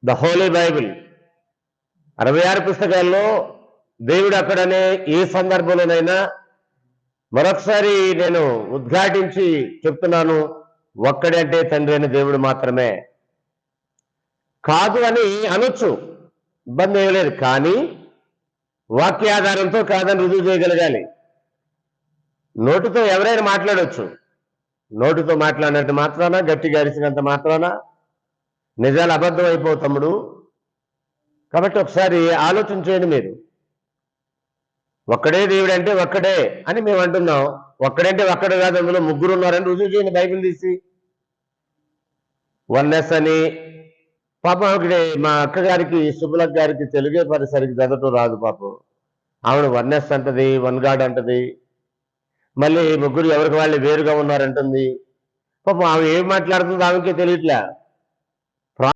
The Holi Bible 66 పుస్తకాల్లో దేవుడు అక్కడనే ఏ సందర్భంలోనైనా మరొకసారి నేను ఉద్ఘాటించి చెప్తున్నాను, ఒక్కడే అంటే తండ్రి అని దేవుడు మాత్రమే. కాదు అని అనొచ్చు, ఇబ్బంది ఏమీ లేదు. కానీ వాక్యాధారంతో కాదని రుజువు చేయగలగాలి. నోటితో ఎవరైనా మాట్లాడవచ్చు. నోటితో మాట్లాడినంత మాత్రాన, గట్టిగా అరిచినంత మాత్రాన నిజాలు అబద్ధం అయిపోవు తమ్ముడు. కాబట్టి ఒకసారి ఆలోచన చేయండి మీరు. ఒక్కడే దేవుడు అంటే ఒక్కడే అని మేము అంటున్నాం. ఒక్కడంటే ఒక్కడే కాదు, అందులో ముగ్గురు ఉన్నారని రుజువు చేయండి బైబిల్ తీసి. వన్నెస్ అని పాపం అక్కడ మా అక్కగారికి, సుబ్బలక్క గారికి తెలుగే సరిగ్గా చదవటం రాదు పాపం. ఆవిడ వన్నెస్ అంటది, వన్ గాడ్ అంటది, మళ్ళీ ముగ్గురు ఎవరికి వాళ్ళు వేరుగా ఉన్నారంటుంది. పాపం ఆమె ఏం మాట్లాడుతుందో ఆమెకే తెలియట్లే.